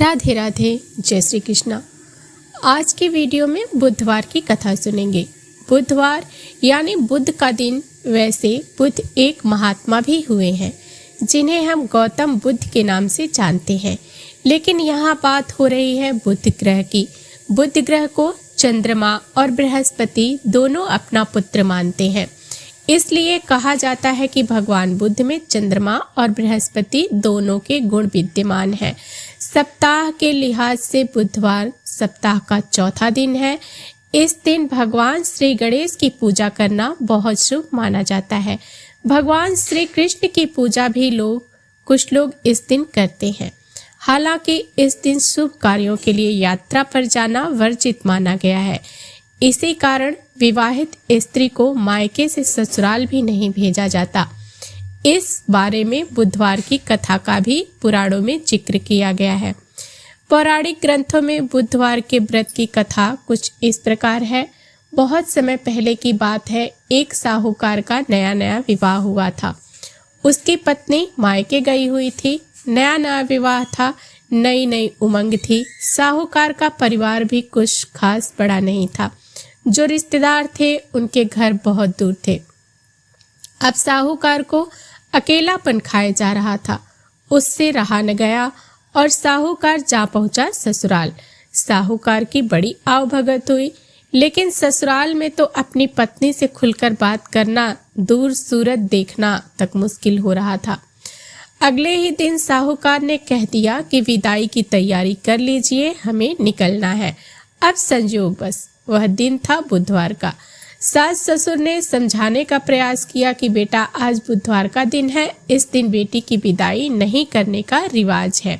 राधे राधे, जय श्री कृष्णा। आज की वीडियो में बुधवार की कथा सुनेंगे। बुधवार यानी बुध का दिन। वैसे बुध एक महात्मा भी हुए हैं जिन्हें हम गौतम बुद्ध के नाम से जानते हैं, लेकिन यहाँ बात हो रही है बुध ग्रह की। बुध ग्रह को चंद्रमा और बृहस्पति दोनों अपना पुत्र मानते हैं, इसलिए कहा जाता है कि भगवान बुद्ध में चंद्रमा और बृहस्पति दोनों के गुण विद्यमान हैं। सप्ताह के लिहाज से बुधवार सप्ताह का चौथा दिन है। इस दिन भगवान श्री गणेश की पूजा करना बहुत शुभ माना जाता है। भगवान श्री कृष्ण की पूजा भी कुछ लोग इस दिन करते हैं। हालांकि इस दिन शुभ कार्यों के लिए यात्रा पर जाना वर्जित माना गया है। इसी कारण विवाहित स्त्री को मायके से ससुराल भी नहीं भेजा जाता। इस बारे में बुधवार की कथा का भी पुराणों में जिक्र किया गया है। पौराणिक ग्रंथों में बुधवार के व्रत की कथा कुछ इस प्रकार है। बहुत समय पहले की बात है, एक साहूकार का नया विवाह हुआ था। उसकी पत्नी मायके गई हुई थी। नया विवाह था, नई उमंग थी। साहूकार का परिवार भी कुछ खास बड़ा नहीं था। जो रिश्तेदार थे उनके घर बहुत दूर थे। अब साहूकार को अकेलापन खाए जा रहा था। उससे रहा न गया और साहूकार जा पहुंचा ससुराल। साहूकार की बड़ी आवभगत हुई, लेकिन ससुराल में तो अपनी पत्नी से खुलकर बात करना, दूर सूरत देखना तक मुश्किल हो रहा था। अगले ही दिन साहूकार ने कह दिया कि विदाई की तैयारी कर लीजिए, हमें निकलना है। अब संयोग बस वह दिन था बुधवार का। सास ससुर ने समझाने का प्रयास किया कि बेटा, आज बुधवार का दिन है, इस दिन बेटी की विदाई नहीं करने का रिवाज है।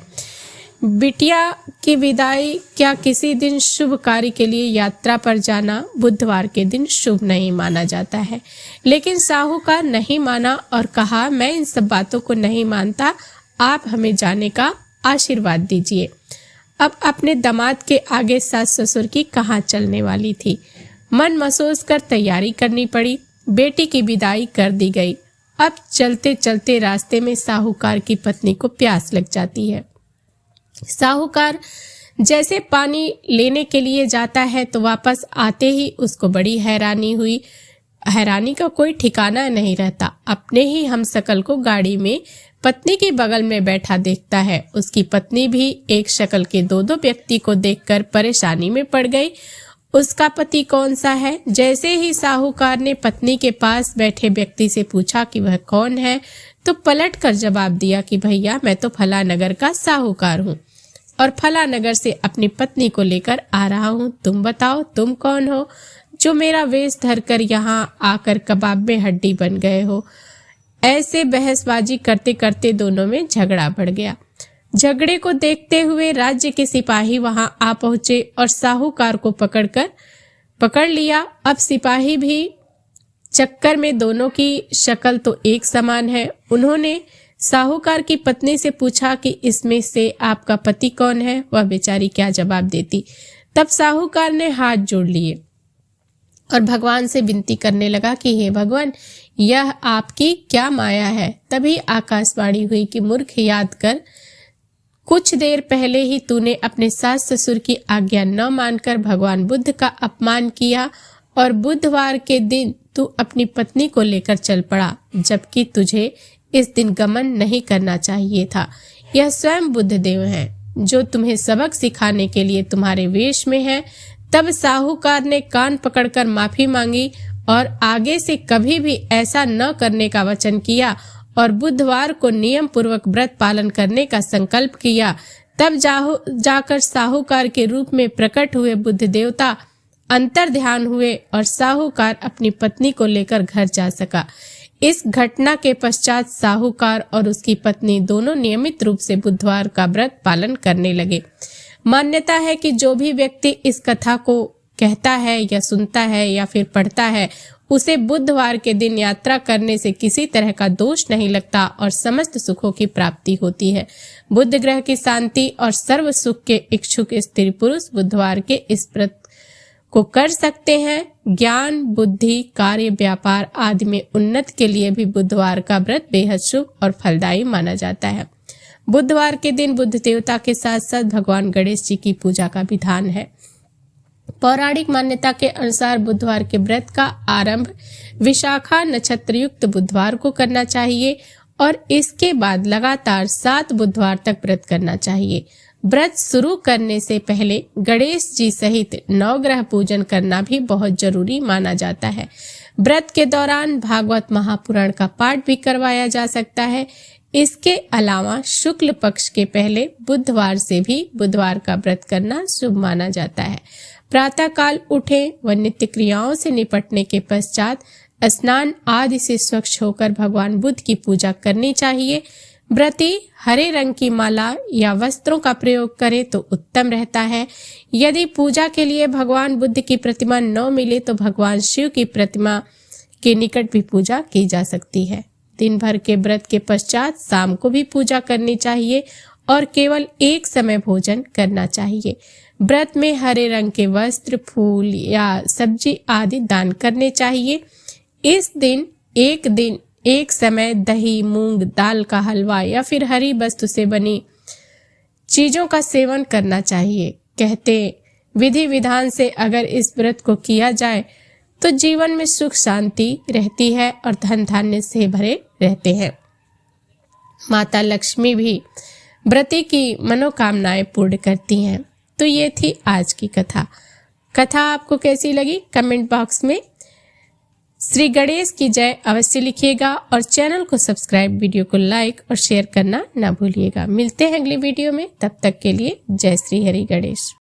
बिटिया की विदाई क्या किसी दिन शुभ कार्य के लिए यात्रा पर जाना बुधवार के दिन शुभ नहीं माना जाता है। लेकिन साहूकार नहीं माना और कहा, मैं इन सब बातों को नहीं मानता, आप हमें जाने का आशीर्वाद दीजिए। अब अपने दामाद के आगे सास ससुर की कहाँ चलने वाली थी। मन मसोस कर तैयारी करनी पड़ी। बेटी की विदाई कर दी गई। अब चलते चलते रास्ते में साहूकार की पत्नी को प्यास लग जाती है। साहूकार जैसे पानी लेने के लिए जाता है तो वापस आते ही उसको बड़ी हैरानी हुई। हैरानी का कोई ठिकाना नहीं रहता। अपने ही हमशक्ल को गाड़ी में पत्नी के बगल में बैठा देखता है। उसकी पत्नी भी एक शक्ल के दो व्यक्ति को देखकर परेशानी में पड़ गई। उसका पति कौन सा है? जैसे ही साहूकार ने पत्नी के पास बैठे व्यक्ति से पूछा कि वह कौन है, तो पलट कर जवाब दिया कि भैया, मैं तो फला नगर का साहूकार हूँ और फला नगर से अपनी पत्नी को लेकर आ रहा हूँ। तुम बताओ, तुम कौन हो जो मेरा वेश धरकर यहाँ आकर कबाब में हड्डी बन गए हो? ऐसे बहसबाजी करते करते दोनों में झगड़ा बढ़ गया। झगड़े को देखते हुए राज्य के सिपाही वहां आ पहुंचे और साहूकार को पकड़ लिया। अब सिपाही भी चक्कर में, दोनों की शक्ल तो एक समान है। उन्होंने साहूकार की पत्नी से पूछा कि इसमें से आपका पति कौन है? वह बेचारी क्या जवाब देती। तब साहूकार ने हाथ जोड़ लिए और भगवान से विनती करने लगा कि हे भगवान, यह आपकी क्या माया है? तभी आकाशवाणी हुई कि मूर्ख, याद कर, कुछ देर पहले ही तूने अपने सास ससुर की आज्ञा न मानकर भगवान बुद्ध का अपमान किया और बुधवार के दिन तू अपनी पत्नी को लेकर चल पड़ा, जबकि तुझे इस दिन गमन नहीं करना चाहिए था। यह स्वयं बुद्ध देव हैं जो तुम्हें सबक सिखाने के लिए तुम्हारे वेश में है। तब साहूकार ने कान पकड़कर माफी मांगी और आगे से कभी भी ऐसा न करने का वचन किया और बुधवार को नियम पूर्वक व्रत पालन करने का संकल्प किया। तब जाकर साहूकार के रूप में प्रकट हुए बुद्ध देवता अंतर ध्यान हुए और साहूकार अपनी पत्नी को लेकर घर जा सका। इस घटना के पश्चात साहूकार और उसकी पत्नी दोनों नियमित रूप से बुधवार का व्रत पालन करने लगे। मान्यता है कि जो भी व्यक्ति इस कथा को कहता है या सुनता है या फिर पढ़ता है, उसे बुधवार के दिन यात्रा करने से किसी तरह का दोष नहीं लगता और समस्त सुखों की प्राप्ति होती है। बुध ग्रह की शांति और सर्व सुख के इच्छुक स्त्री पुरुष बुधवार के इस व्रत को कर सकते हैं। ज्ञान, बुद्धि, कार्य, व्यापार आदि में उन्नति के लिए भी बुधवार का व्रत बेहद शुभ और फलदायी माना जाता है। बुधवार के दिन बुध देवता के साथ साथ भगवान गणेश जी की पूजा का विधान है। पौराणिक मान्यता के अनुसार बुधवार के व्रत का आरंभ विशाखा नक्षत्र युक्त बुधवार को करना चाहिए और इसके बाद लगातार 7 बुधवार तक व्रत करना चाहिए। व्रत शुरू करने से पहले गणेश जी सहित 9 ग्रह पूजन करना भी बहुत जरूरी माना जाता है। व्रत के दौरान भागवत महापुराण का पाठ भी करवाया जा सकता है। इसके अलावा शुक्ल पक्ष के पहले बुधवार से भी बुधवार का व्रत करना शुभ माना जाता है। प्रातः काल उठें व नित्य क्रियाओं से निपटने के पश्चात स्नान आदि से स्वच्छ होकर भगवान बुध की पूजा करनी चाहिए। व्रती हरे रंग की माला या वस्त्रों का प्रयोग करे तो उत्तम रहता है। यदि पूजा के लिए भगवान बुद्ध की प्रतिमा न मिले तो भगवान शिव की प्रतिमा के निकट भी पूजा की जा सकती है। दिन भर के व्रत के पश्चात शाम को भी पूजा करनी चाहिए और केवल एक समय भोजन करना चाहिए। व्रत में हरे रंग के वस्त्र, फूल या सब्जी आदि दान करने चाहिए। इस दिन एक समय दही, मूंग दाल का हलवा या फिर हरी वस्तु से बनी चीजों का सेवन करना चाहिए। कहते विधि विधान से अगर इस व्रत को किया जाए तो जीवन में सुख शांति रहती है और धन धान्य से भरे रहते हैं। माता लक्ष्मी भी व्रती की मनोकामनाएं पूर्ण करती हैं। तो ये थी आज की कथा आपको कैसी लगी कमेंट बॉक्स में श्री गणेश की जय अवश्य लिखिएगा और चैनल को सब्सक्राइब, वीडियो को लाइक और शेयर करना ना भूलिएगा। मिलते हैं अगली वीडियो में, तब तक के लिए जय श्री हरि गणेश।